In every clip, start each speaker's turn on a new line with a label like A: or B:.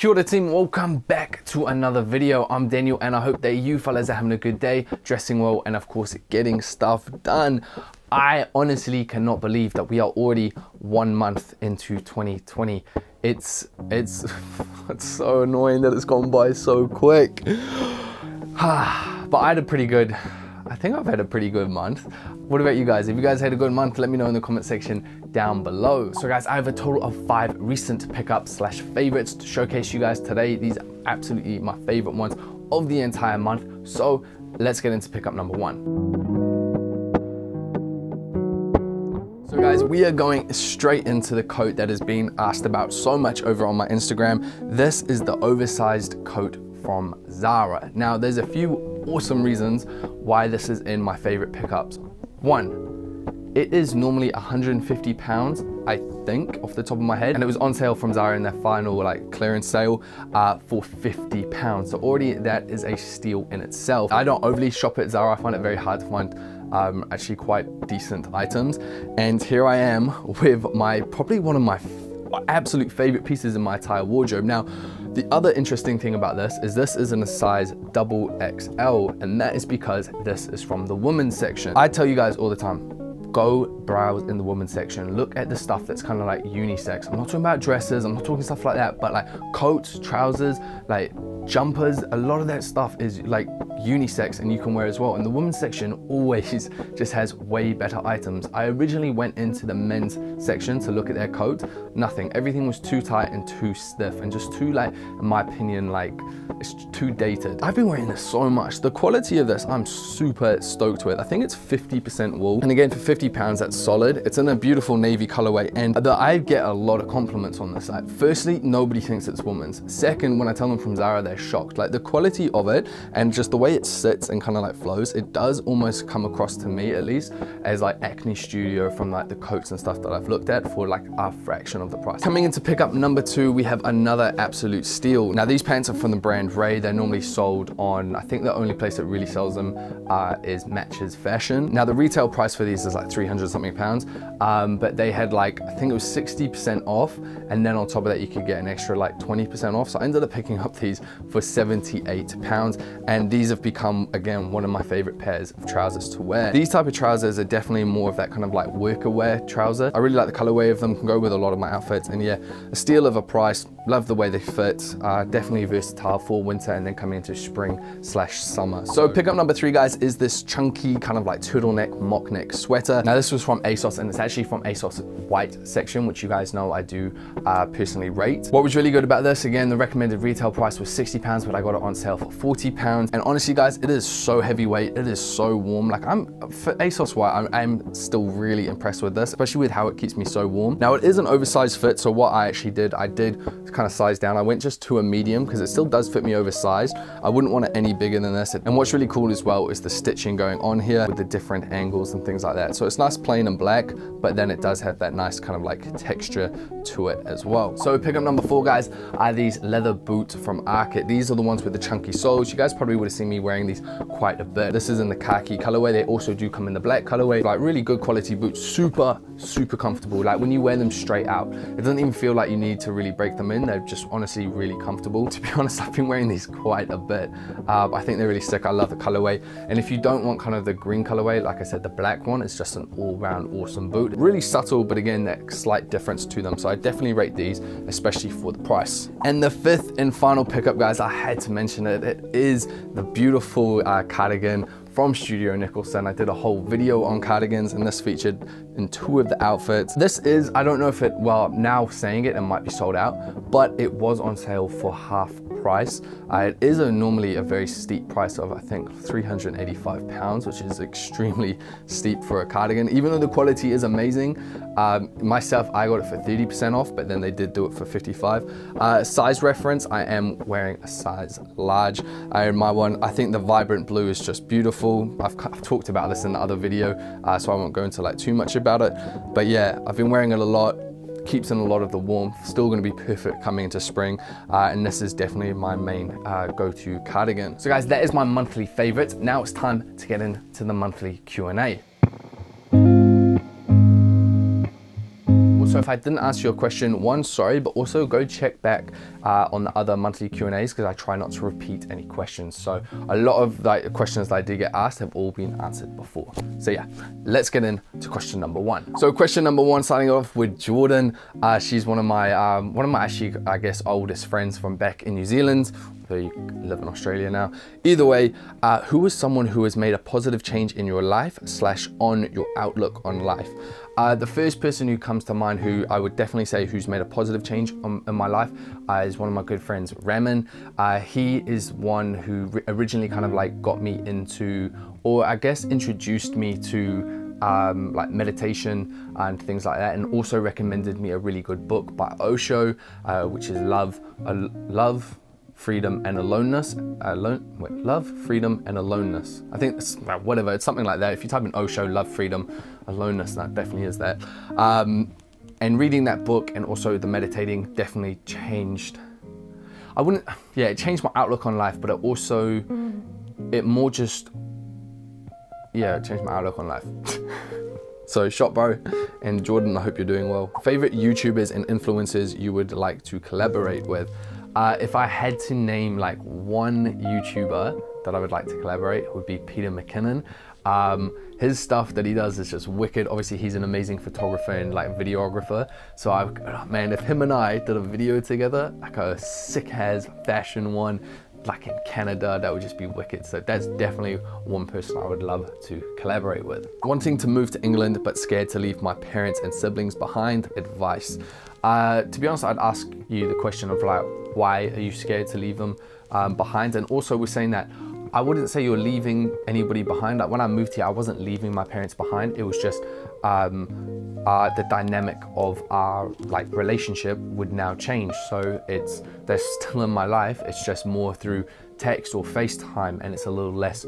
A: Kia ora team, welcome back to another video. I'm Daniel and I hope that you fellas are having a good day, dressing well and of course getting stuff done. I honestly cannot believe that we are already 1 month into 2020. It's so annoying that it's gone by so quick. But I think I've had a pretty good month. What about you guys? If you guys had a good month, let me know in the comment section down below. So guys, I have a total of 5 recent pickups / favorites to showcase you guys today. These are absolutely my favorite ones of the entire month. So let's get into pickup number 1. So guys, we are going straight into the coat that has been asked about so much over on my Instagram. This is the oversized coat from Zara. Now there's a few awesome reasons why this is in my favorite pickups. 1, it is normally £150, I think, off the top of my head, and it was on sale from Zara in their final clearance sale for £50. So already that is a steal in itself. I don't overly shop at Zara. I find it very hard to find actually quite decent items, and here I am with probably one of my absolute favorite pieces in my entire wardrobe. Now, the other interesting thing about this is in a size XXL, and that is because this is from the women's section. I tell you guys all the time, go browse in the women's section. Look at the stuff that's kind of like unisex. I'm not talking about dresses, I'm not talking stuff like that, but like coats, trousers, like jumpers, a lot of that stuff is like unisex and you can wear as well. And the women's section always just has way better items. I originally went into the men's section to look at their coat. Nothing. Everything was too tight and too stiff and just too, in my opinion, it's too dated. I've been wearing this so much. The quality of this, I'm super stoked with. I think it's 50% wool. And again, for £50, that's solid. It's in a beautiful navy colorway, and I get a lot of compliments on this. Firstly, nobody thinks it's women's. Second, when I tell them from Zara, they're shocked. The quality of it and just the way it sits and kind of flows, it does almost come across to me, at least, as Acne Studio from the coats and stuff that I've looked at for a fraction of the price. Coming into pickup number 2, we have another absolute steal. Now these pants are from the brand Raey. They're normally sold on, I think the only place that really sells them is Matches Fashion. Now the retail price for these is 300 something pounds, but they had I think it was 60% off, and then on top of that you could get an extra 20% off. So I ended up picking up these for £78, and these have become, again, one of my favorite pairs of trousers to wear. These type of trousers are definitely more of that kind of worker wear trouser. I really like the colorway of them, can go with a lot of my outfits, and yeah, a steal of a price. Love the way they fit. Definitely versatile for winter and then coming into spring / summer. So pickup number 3, guys, is this chunky kind of turtleneck mock neck sweater. Now this was from ASOS, and it's actually from ASOS white section, which you guys know I do personally rate. What was really good about this, again, the recommended retail price was £60, but I got it on sale for £40. And honestly, guys, it is so heavyweight. It is so warm. For ASOS white, I'm still really impressed with this, especially with how it keeps me so warm. Now it is an oversized fit, so what I actually did, I did kind of size down. I went just to a medium because it still does fit me oversized. I wouldn't want it any bigger than this. And what's really cool as well is the stitching going on here with the different angles and things like that. So it's nice plain and black, but then it does have that nice kind of texture to it as well. So pickup number 4, guys, are these leather boots from Arket. These are the ones with the chunky soles. You guys probably would have seen me wearing these quite a bit. This is in the khaki colorway. They also do come in the black colorway. Really good quality boots, super comfortable. When you wear them straight out, it doesn't even feel like you need to really break them in. They're just honestly really comfortable. To be honest, I've been wearing these quite a bit. I think they're really sick. I love the colorway. And if you don't want kind of the green colorway, like I said, the black one is just an all-round awesome boot. Really subtle, but again, that slight difference to them. So I definitely rate these, especially for the price. And the 5th and final pickup, guys, I had to mention it. It is the beautiful cardigan from Studio Nicholson. I did a whole video on cardigans, and this featured in 2 of the outfits. This is, I don't know if it, well, now saying it might be sold out, but it was on sale for half price. It is normally a very steep price of, I think, £385, which is extremely steep for a cardigan, even though the quality is amazing. Myself, I got it for 30% off, but then they did do it for 55. Size reference, I am wearing a size large. My one, I think the vibrant blue is just beautiful. I've talked about this in the other video, so I won't go into too much about it. But yeah, I've been wearing it a lot. Keeps in a lot of the warmth. Still going to be perfect coming into spring, and this is definitely my main go-to cardigan. So guys, that is my monthly favorite. Now it's time to get into the monthly Q&A. So if I didn't answer your question, one, sorry, but also go check back on the other monthly Q&As because I try not to repeat any questions. So a lot of the questions that I did get asked have all been answered before. So yeah, let's get into question number one. So question number one, starting off with Jordan. She's one of my actually, I guess, oldest friends from back in New Zealand. So you live in Australia now. Either way, who is someone who has made a positive change in your life / on your outlook on life? The first person who comes to mind who I would definitely say who's made a positive change in my life is one of my good friends, Raey. He is one who originally kind of like got me into, or I guess introduced me to like meditation and things like that, and also recommended me a really good book by Osho, which is Love, Freedom and Aloneness. Love, Freedom and Aloneness. I think it's whatever, it's something like that. If you type in Osho, Love, Freedom, Aloneness, that definitely is that. And reading that book and also the meditating definitely changed. It changed my outlook on life, but it also, it changed my outlook on life. So Shot Bro and Jordan, I hope you're doing well. Favorite YouTubers and influencers you would like to collaborate with? If I had to name like one YouTuber that I would like to collaborate, it would be Peter McKinnon. His stuff that he does is just wicked. Obviously he's an amazing photographer and like videographer. So man, if him and I did a video together, like a sick ass fashion one, like in Canada, that would just be wicked. So that's definitely one person I would love to collaborate with. Wanting to move to England, but scared to leave my parents and siblings behind, advice. To be honest, I'd ask you the question of like, why are you scared to leave them behind? And also we're saying that I wouldn't say you're leaving anybody behind. Like when I moved here, I wasn't leaving my parents behind. It was just the dynamic of our like relationship would now change. So they're still in my life. It's just more through text or FaceTime, and it's a little less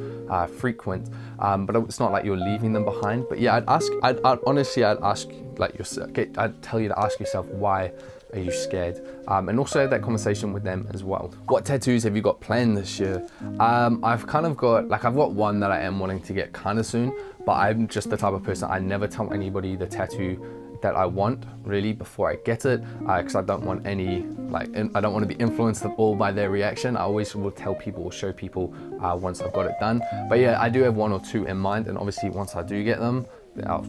A: frequent. But it's not like you're leaving them behind. But yeah, I'd honestly ask like yourself. I'd tell you to ask yourself, why are you scared? And also have that conversation with them as well. What tattoos have you got planned this year? I've got one that I am wanting to get kind of soon, but I'm just the type of person, I never tell anybody the tattoo that I want really before I get it, because I don't want any, I don't want to be influenced at all by their reaction. I always will tell people or show people once I've got it done. But yeah, I do have one or two in mind, and obviously once I do get them, I'll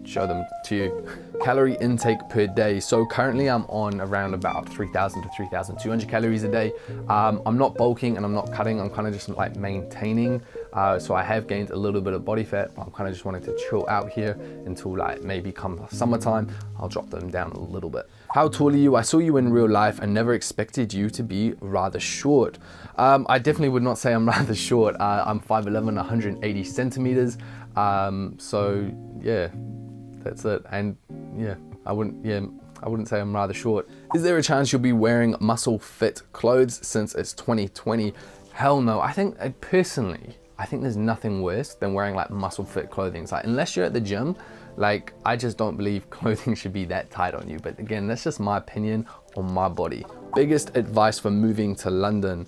A: show them to you. Calorie intake per day. So currently I'm on around about 3,000 to 3,200 calories a day. I'm not bulking and I'm not cutting. I'm kind of just like maintaining. So I have gained a little bit of body fat, but I'm kind of just wanting to chill out here until like maybe come summertime, I'll drop them down a little bit. How tall are you? I saw you in real life and never expected you to be rather short. I definitely would not say I'm rather short. I'm 5'11", 180 centimeters. So yeah, that's it. And yeah, I wouldn't say I'm rather short. Is there a chance you'll be wearing muscle fit clothes since it's 2020? Hell no. I think personally, I think there's nothing worse than wearing like muscle fit clothing. It's like, unless you're at the gym, like I just don't believe clothing should be that tight on you. But again, that's just my opinion on my body. Biggest advice for moving to London?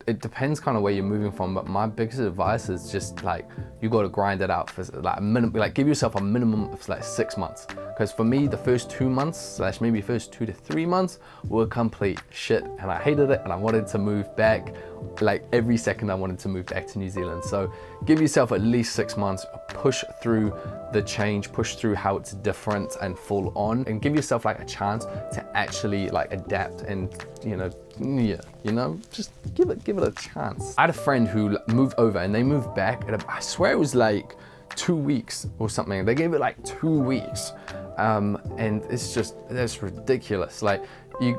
A: It depends kind of where you're moving from, but my biggest advice is just like, you got to grind it out for like a minimum, like give yourself a minimum of like 6 months. Because for me, the first 2 months / maybe first 2 to 3 months were complete shit, and I hated it, and I wanted to move back. Like every second I wanted to move back to New Zealand. So give yourself at least 6 months, push through the change, push through how it's different and full on, and give yourself like a chance to actually like adapt and, just give it a chance. I had a friend who moved over and they moved back, and I swear it was like 2 weeks or something. They gave it like 2 weeks. And that's ridiculous. Like you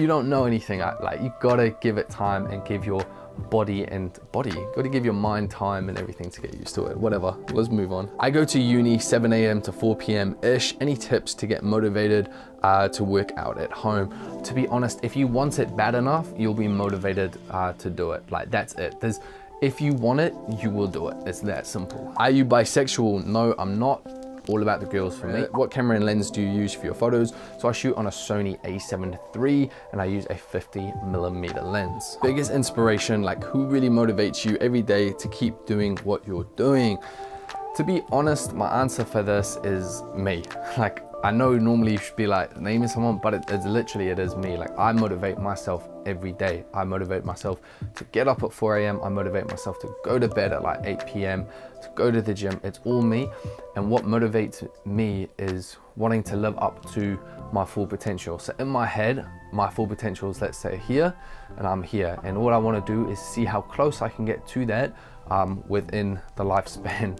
A: don't know anything. Like you gotta give it time and give your gotta give your mind time and everything to get used to it. Whatever, let's move on. I go to uni 7 a.m. to 4 p.m. ish. Any tips to get motivated to work out at home? To be honest, if you want it bad enough, you'll be motivated to do it. Like that's it. If you want it, you will do it. It's that simple. Are you bisexual? No, I'm not. All about the girls for me. What camera and lens do you use for your photos? So I shoot on a Sony a7 III and I use a 50mm lens. Biggest inspiration, like who really motivates you every day to keep doing what you're doing? To be honest, my answer for this is me. Like I know normally you should be like naming someone, but it's literally, it is me. Like I motivate myself every day. I motivate myself to get up at 4 a.m. I motivate myself to go to bed at like 8 p.m. to go to the gym. It's all me. And what motivates me is wanting to live up to my full potential. So in my head, my full potential is, let's say, here, and I'm here. And all I want to do is see how close I can get to that within the lifespan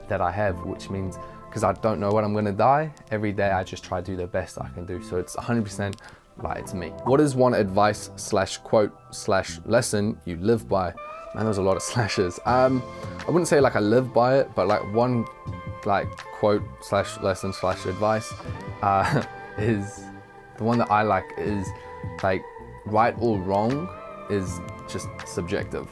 A: that I have, which means, because I don't know when I'm gonna die, every day I just try to do the best I can do. So it's 100% like, it's me. What is one advice slash quote slash lesson you live by? Man, there's a lot of slashes. I wouldn't say like I live by it, but like one like quote slash lesson slash advice is, the one that I like is like, right or wrong is just subjective.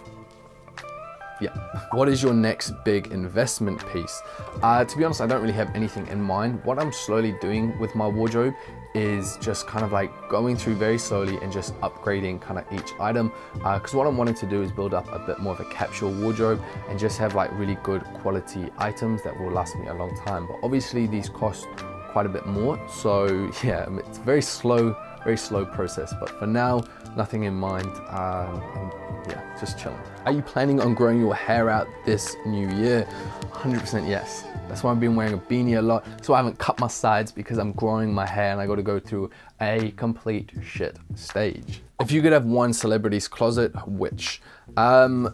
A: Yeah. What is your next big investment piece? To be honest, I don't really have anything in mind. What I'm slowly doing with my wardrobe is just kind of like going through very slowly and just upgrading kind of each item. Because what I'm wanting to do is build up a bit more of a capsule wardrobe and just have like really good quality items that will last me a long time. But obviously these cost quite a bit more. So yeah, it's very slow process. But for now, nothing in mind. And yeah, just chilling. Are you planning on growing your hair out this new year? 100% yes. That's why I've been wearing a beanie a lot. So I haven't cut my sides, because I'm growing my hair and I got to go through a complete shit stage. If you could have one celebrity's closet, which? I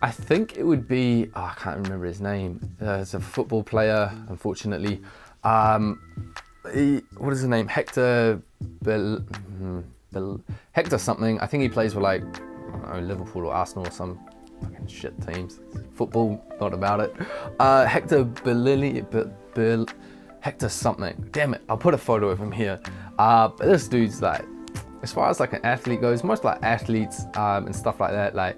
A: think it would be, oh, I can't remember his name. It's a football player, unfortunately. What is his name? Hector Hector something. I think he plays for like, I don't know, Liverpool or Arsenal or some fucking shit teams. Football, not about it. Hector Hector something. Damn it, I'll put a photo of him here. But this dude's like, as far as like an athlete goes, most like athletes and stuff like that, like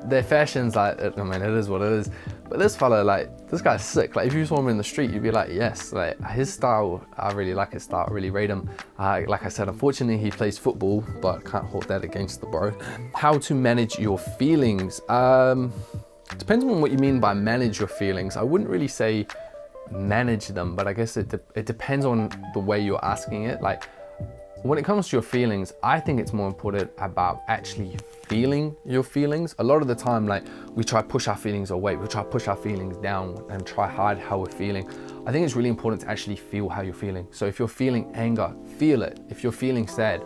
A: their fashion's like, I mean, it is what it is. But this fella, like, this guy's sick. Like, if you saw him in the street, you'd be like, yes. Like, his style, I really like his style. I really rate him. Like I said, unfortunately, he plays football, but can't hold that against the bro. How to manage your feelings? Depends on what you mean by manage your feelings. I wouldn't really say manage them, but I guess it depends on the way you're asking it. Like, when it comes to your feelings, I think it's more important about actually feeling your feelings. A lot of the time, like, we try to push our feelings away, we try to push our feelings down and try hide how we're feeling. I think it's really important to actually feel how you're feeling. So if you're feeling anger, feel it. If you're feeling sad,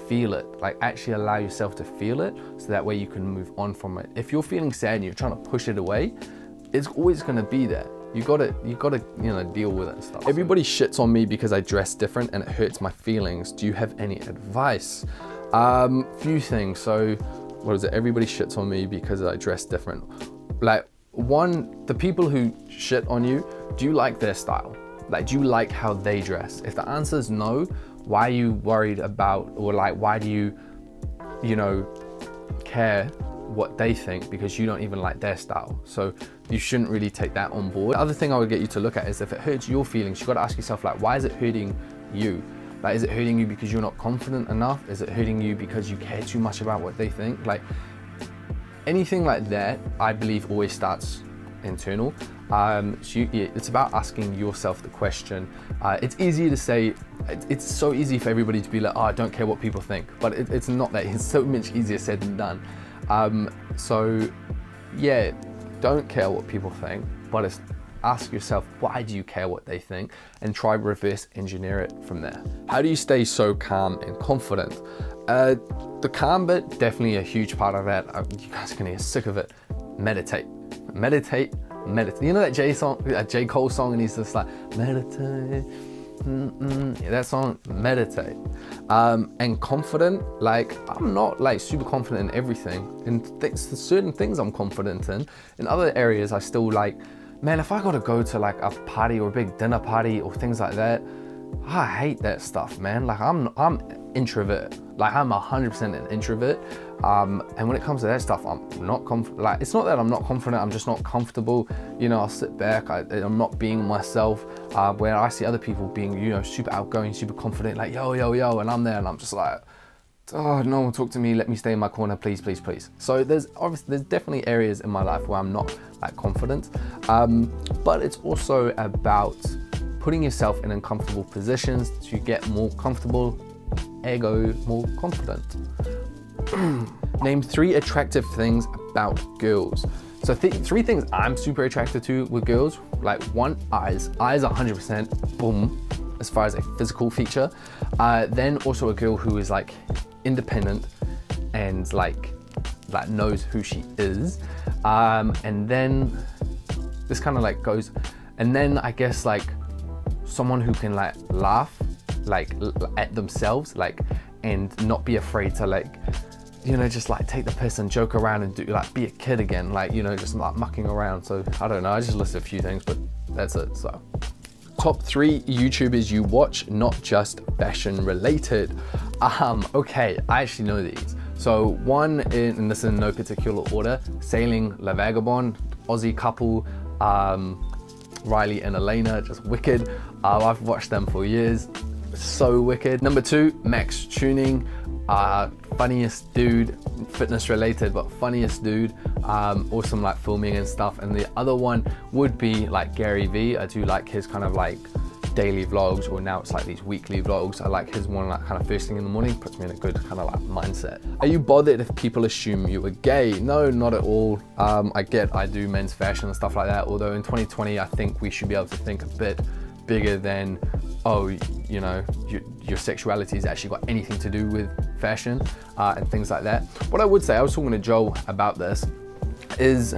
A: feel it. Like, actually allow yourself to feel it, so that way you can move on from it. If you're feeling sad and you're trying to push it away, it's always gonna be there. You gotta, you know, deal with it and stuff. Everybody shits on me because I dress different and it hurts my feelings. Do you have any advice? Few things. So, what is it? Everybody shits on me because I dress different. Like, one, the people who shit on you, do you like their style? Like, do you like how they dress? If the answer is no, why are you worried about, or like, why do you, you know, care what they think, because you don't even like their style? So you shouldn't really take that on board. The other thing I would get you to look at is, if it hurts your feelings, you got to ask yourself, like, why is it hurting you? Like, is it hurting you because you're not confident enough? Is it hurting you because you care too much about what they think? Like, anything like that, I believe, always starts internal. So it's about asking yourself the question. It's easy to say, it's so easy for everybody to be like, oh, I don't care what people think, but it's not that. It's so much easier said than done. So yeah, don't care what people think, but it's ask yourself, why do you care what they think, and try reverse engineer it from there. How do you stay so calm and confident? The calm bit, definitely a huge part of that. You guys are gonna get sick of it. Meditate, meditate, meditate. You know that J. Cole song, and he's just like, meditate. Yeah, that song, meditate. And confident, like, I'm not like super confident in everything. In certain things I'm confident in other areas I still like, man, if I gotta go to like a party or a big dinner party or things like that, I hate that stuff, man. Like, I'm introvert. Like, I'm 100% an introvert. And when it comes to that stuff, I'm not confident. Like, it's not that I'm not confident, I'm just not comfortable. You know, I'll sit back, I'm not being myself. Where I see other people being, you know, super outgoing, super confident, like, yo, yo, yo, and I'm there and I'm just like, oh, no one talk to me, let me stay in my corner, please, please, please. So there's definitely areas in my life where I'm not like confident, but it's also about putting yourself in uncomfortable positions to get more comfortable, ergo more confident. Name 3 attractive things about girls. So 3 things I'm super attracted to with girls. Like 1, eyes. Eyes 100% boom as far as a physical feature. Then also a girl who is like independent and like knows who she is. And then this kind of like goes, and then I guess like someone who can like laugh like at themselves, like, and not be afraid to like, you know, just like take the piss and joke around and do like be a kid again, like, you know, just like mucking around. So I don't know, I just listed a few things, but that's it. So top 3 YouTubers you watch, not just fashion related. Okay, I actually know these. So 1, and this is in no particular order, Sailing La Vagabond, Aussie couple, Riley and Elena, just wicked. I've watched them for years, so wicked. Number 2, Max Tuning, funniest dude, fitness related, but funniest dude, awesome like filming and stuff. And the other one would be like Gary V. I do like his kind of like daily vlogs, or now it's like these weekly vlogs. I like his one like kind of first thing in the morning, puts me in a good kind of like mindset. Are you bothered if people assume you were gay? No, not at all. I do men's fashion and stuff like that, although in 2020 I think we should be able to think a bit bigger than, oh, you know, your sexuality has actually got anything to do with fashion and things like that. What I would say, I was talking to Joe about this, is,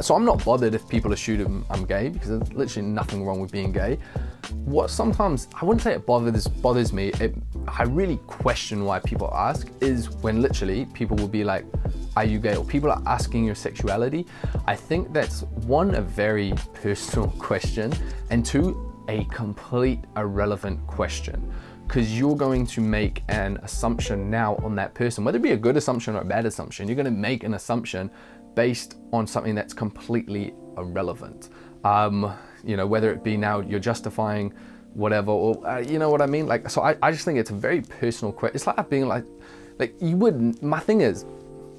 A: so I'm not bothered if people assume I'm gay, because there's literally nothing wrong with being gay. What sometimes, I wouldn't say it bothers me, I really question why people ask, is when literally people will be like, are you gay? Or people are asking your sexuality. I think that's 1, a very personal question, and 2, a complete irrelevant question, because you're going to make an assumption now on that person, whether it be a good assumption or a bad assumption. You're going to make an assumption based on something that's completely irrelevant. You know, whether it be now you're justifying whatever, or you know what I mean? Like, so I just think it's a very personal question. It's like being like you wouldn't, my thing is,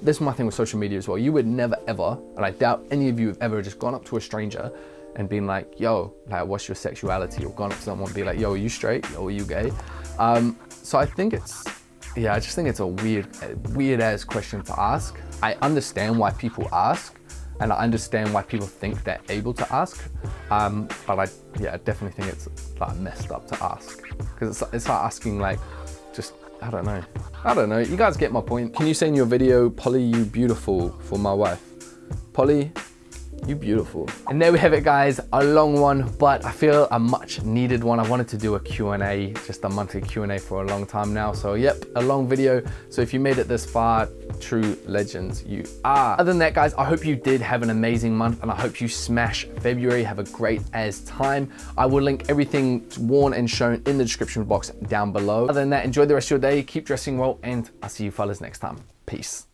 A: this is my thing with social media as well, you would never ever, and I doubt any of you have ever just gone up to a stranger and been like, yo, like, what's your sexuality? Or gone up to someone and be like, yo, are you straight? Yo, are you gay? So I think it's, yeah, I just think it's a weird ass question to ask. I understand why people ask, and I understand why people think they're able to ask, but I definitely think it's like messed up to ask, because it's like asking like, just, I don't know, you guys get my point. Can you say in your video, Polly, you beautiful, for my wife? Polly, you beautiful. And there we have it, guys, a long one, but I feel a much needed one. I wanted to do a Q&A, just a monthly Q&A for a long time now. So yep, a long video. So if you made it this far, true legends you are. Other than that, guys, I hope you did have an amazing month, and I hope you smash February, have a great as time. I will link everything worn and shown in the description box down below. Other than that, enjoy the rest of your day, keep dressing well, and I'll see you fellas next time. Peace.